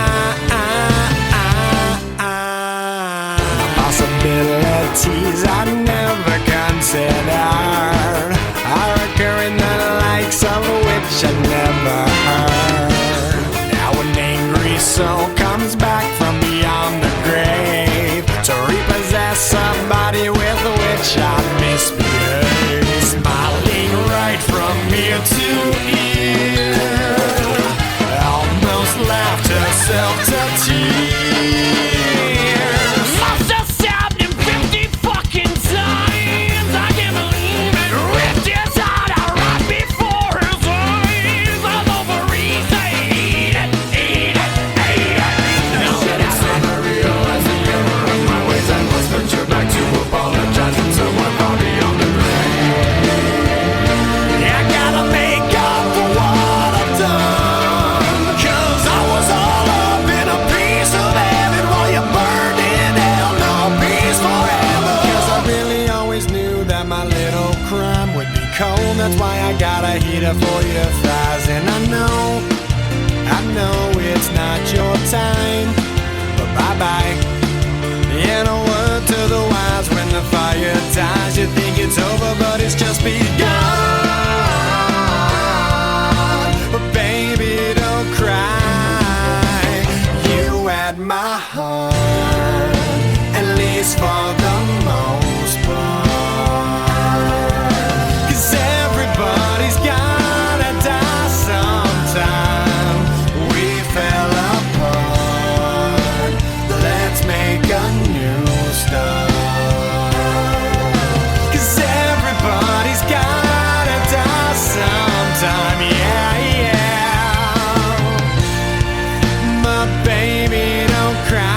Possibilities I never considered are occurring the likes of which I never heard. Now an angry soul comes back from beyond the grave to repossess a body with which I misbehaved. Smiling right from ear to ear, almost laughed herself to tears. Must have stabbed him 50 fucking times. I can't believe it. Ripped his heart out right before his eyes. I'm over easy. Eat it, eat it, eat it. No, that's not realizing error of my ways. I must venture back to apologize to my body on the I gotta make up for what I've done, 'cause I was all up in a piece of heaven while you burned in hell. No peace forever. 'Cause I really always knew that my little crime would be cold. That's why I got a heater for your thighs. And I know it's not your time, but bye-bye. And a word to the wise, when the fire dies, you think it's over, but it's just begun. But baby, don't cry. You had my heart, at least for the most part. 'Cause everybody's gotta die sometime. We fell apart. Let's make a new start. 'Cause everybody's gotta die sometime. Yeah, yeah. But baby, don't cry.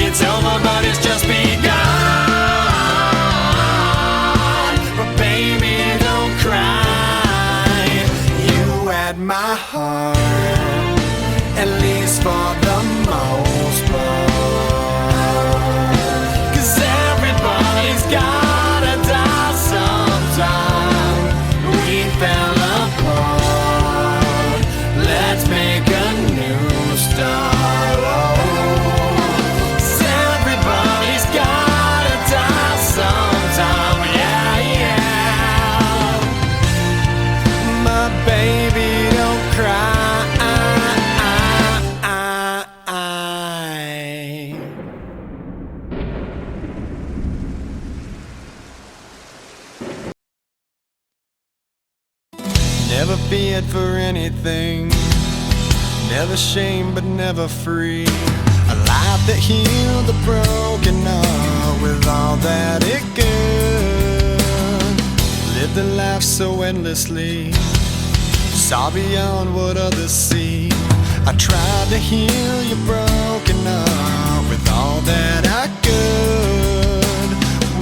It's over, but it's just begun. never feared for anything. Never shame but never free. A life that healed the broken heart with all that it could. Lived a life so endlessly, saw beyond what others see. I tried to heal your broken heart with all that I could.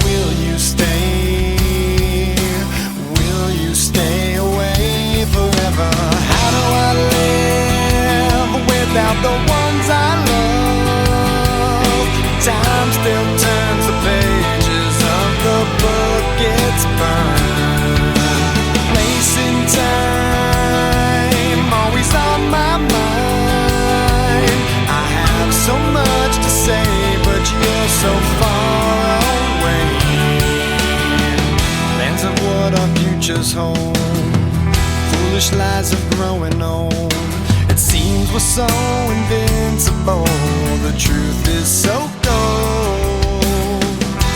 Will you stay? Will you stay away forever? How do I live without the ones I love? Time still turns the pages of the book it's burned. Place in time, always on my mind. I have so much to say, but you're so far away. Plans of what our futures hold, foolish lies of growing old. It seems we're so invincible, the truth is so cold.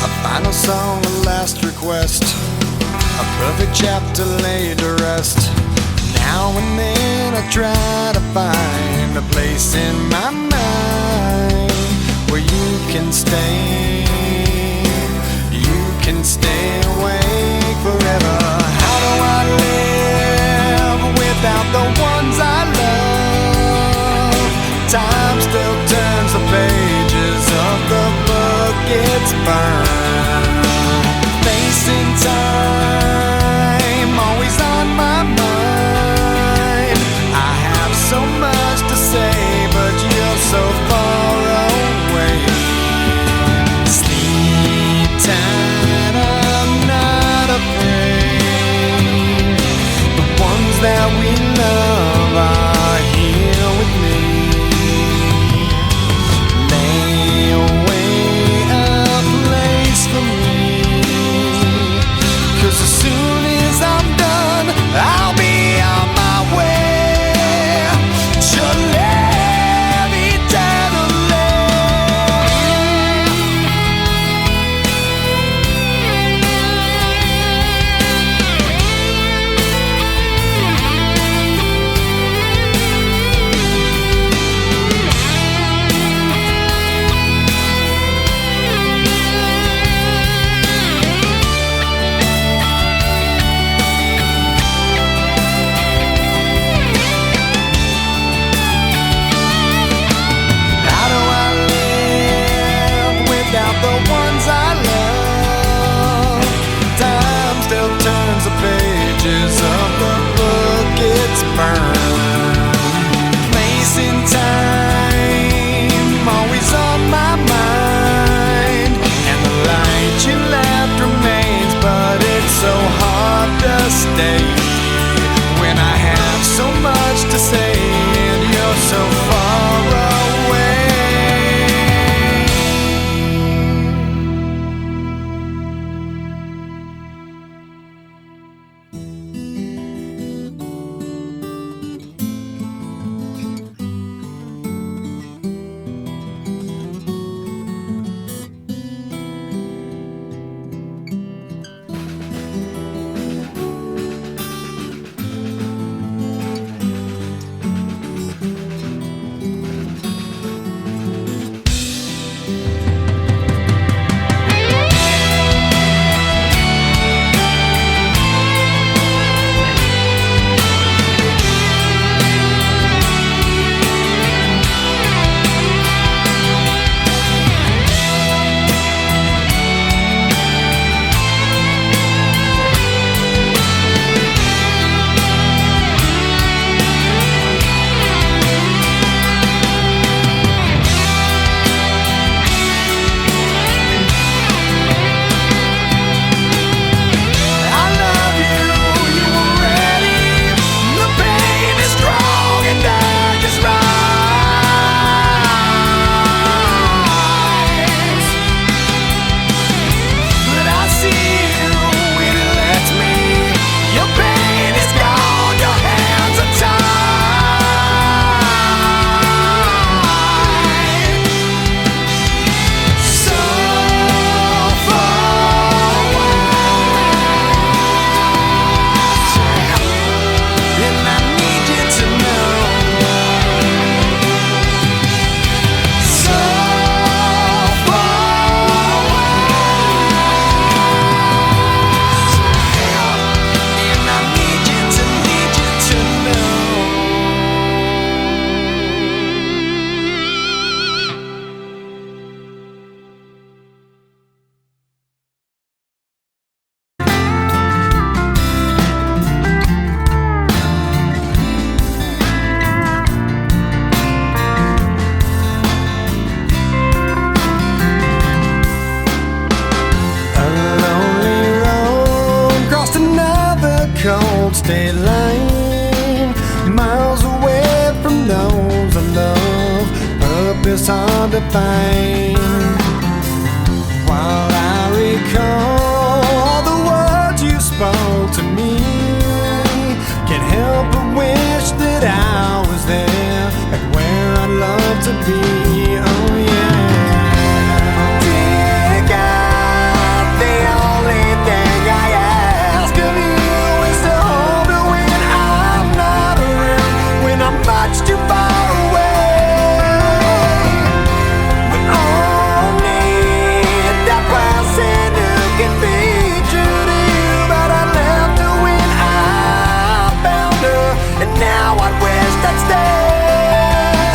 A final song, a last request, a perfect chapter laid to rest. Now and then I try to find a place in my mind where you can stay. You can stay awake forever. How do I live without the ones I love? Time still turns the pages of the book it's burned. Facing time, always on my mind. I have so much to say, but you're so far away. state line, miles away from those I love, purpose hard to find. While I recall the words you spoke to me, can't help but wish that I was there, like where I'd love to be. Oh yeah. Dear God, the only thing I ask of you is to hold me when I'm not around, when I'm much too far away. But only that person who can be true to you. But I left her when I found her, and now I wish I'd stay.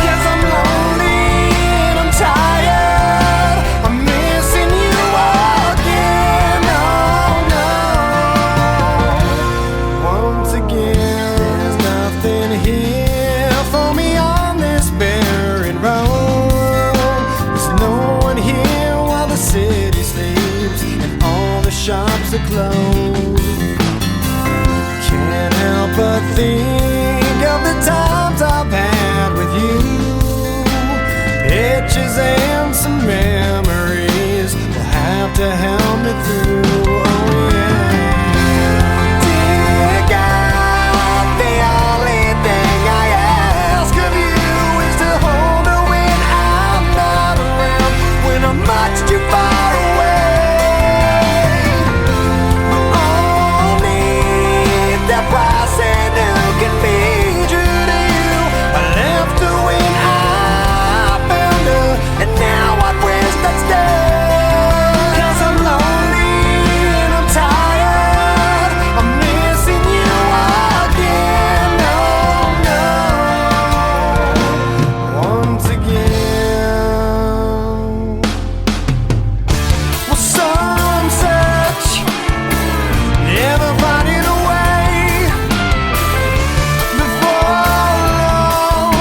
'Cause I'm lonely and I'm tired, I'm missing you again. Oh no. Once again, there's nothing here for me on this barren road. There's no one here while the city sleeps and all the shops are closed. Can't help but think of the times I've had with you, pictures and some memories will have to help me through. Oh yeah. Dear God, the only thing I ask of you is to hold her when I'm not around, when I'm much too far away. Only that person who can be true to you. I left her when I found her, and now I wish I'd stay. 'Cause I'm lonely and I'm tired, I'm missing you again. Oh no. Once again. Well, some search, never finding a way. Before long,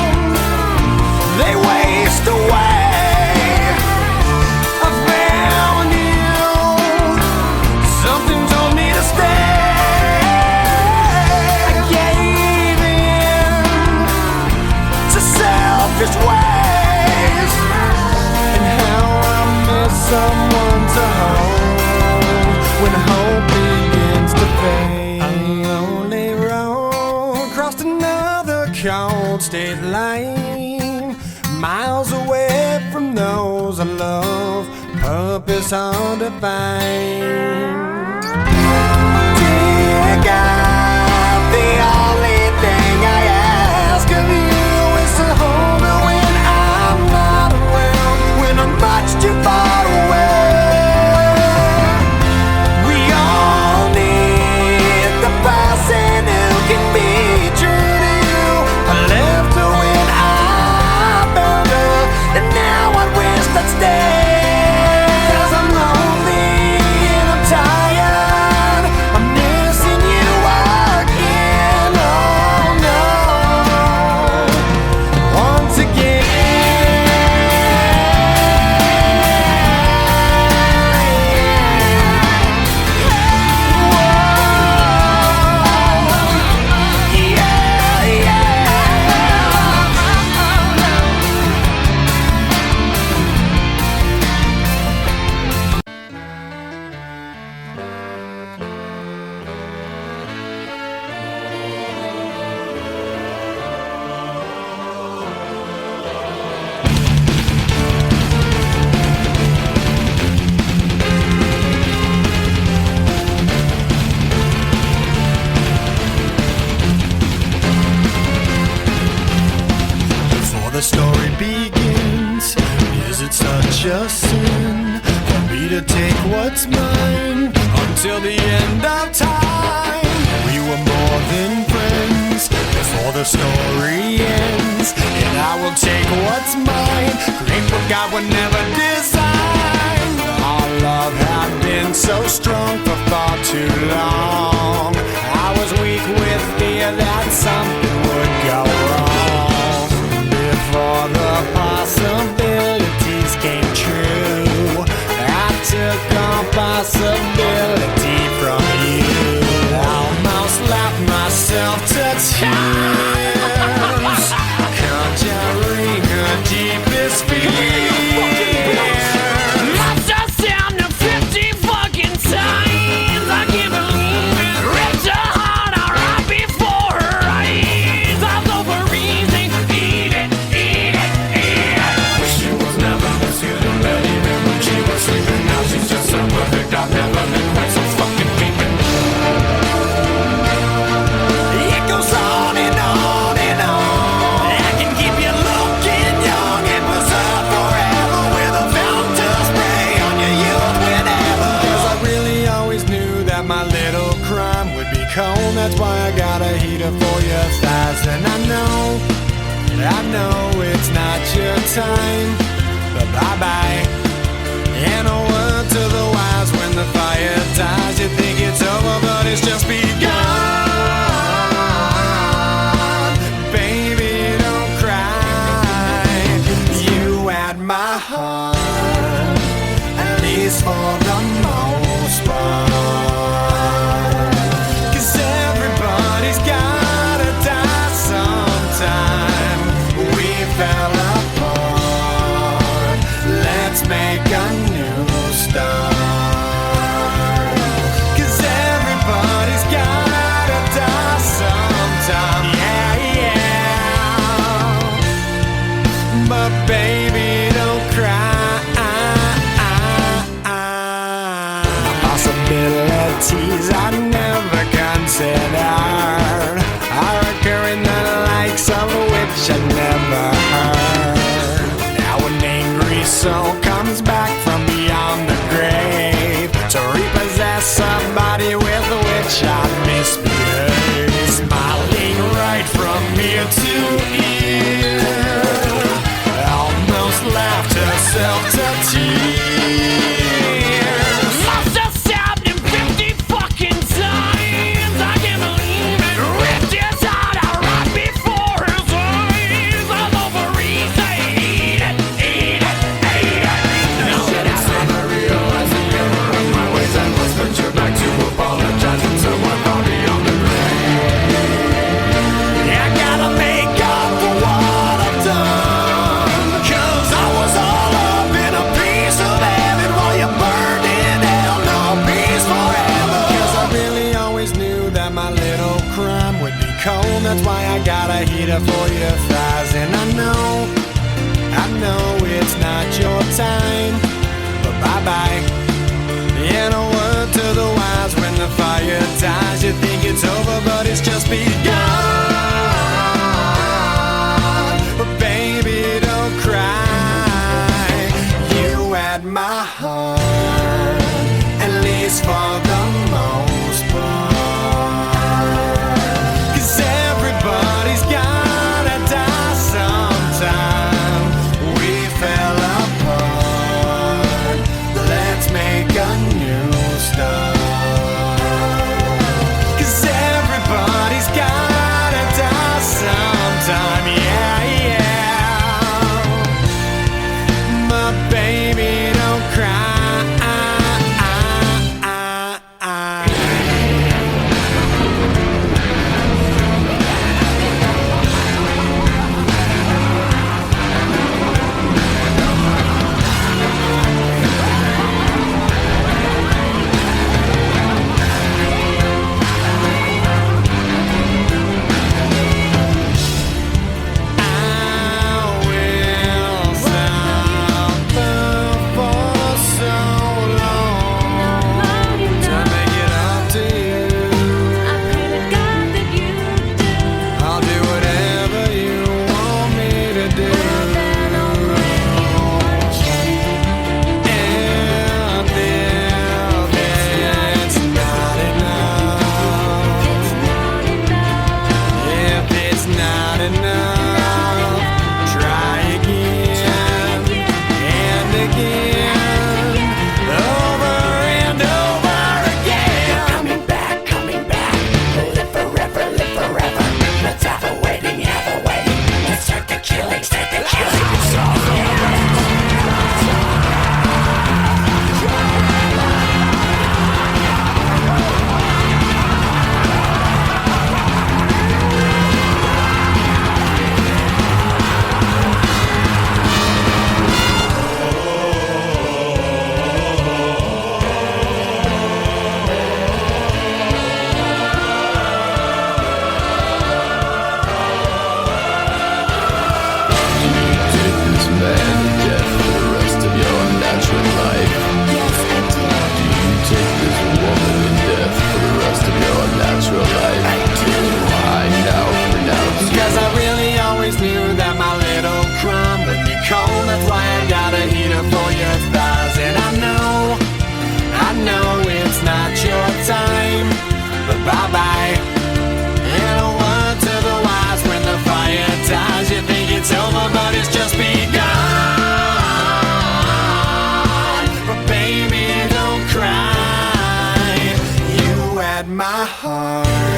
they waste away. I found you, something told me to stay. I gave in to selfish ways, and how I miss someone to hold when hope begins to fade. A lonely road crossed another cold state line, miles away from those I love, purpose hard to find. Dear God, the only thing I ask of you is to hold me when I'm not around, when I'm much too far away. We all need the person who can be true to you. I left her when I found her, and now I wish I'd stay. 'Cause I'm lonely and I'm tired, I'm missing you again. Oh no. Once again. Before the story begins, is it such a sin for me to take what's mine until the end of time? We were more than friends before the story ends, and I will take what's mine, create what God would never design. Our love had been so strong for far too long. I was weak with fear that something would go wrong before the possibilities came true. I took all possibility from you. I almost left myself that's why I got a heater for your thighs. And I know it's not your time, but bye-bye. And a word to the wise, when the fire dies, you think it's over, but it's just begun. Baby, don't cry. You had my heart, at least for the most part. 'Cause everybody's gotta die sometime. We fell apart. Let's make a new start. 'Cause everybody's gotta die sometime. Yeah, yeah. But baby, don't cry. Possibilities I never considered are occurring, the likes of which I never heard. Now an angry soul comes back from beyond the grave to repossess somebody with which I misbehaved. Smiling right from ear to ear, almost laughed herself to tears. Must have stabbed him 50 fucking times. I can't believe it. Ripped his heart out right before his eyes. All over his head. Eat it. Now that I finally realized the error of my ways, I must venture back to apologize to someone far beyond the grave. I gotta make up for what I've done, 'cause I was all up in a piece of heaven while you burned in hell. No peace forever. 'Cause I really always knew that my little crime would be cold. That's why I got a heater for your thighs. And I know it's not your time, but bye-bye. In a word to the wise, when the fire dies, you think it's over, but it's just begun. But baby, don't cry. You had my heart, at least for the most part. 'Cause everybody's gotta die sometime. We fell apart. Let's make a new start. 'Cause everybody's gotta die sometime. Yeah, yeah. But baby, don't cry. my heart.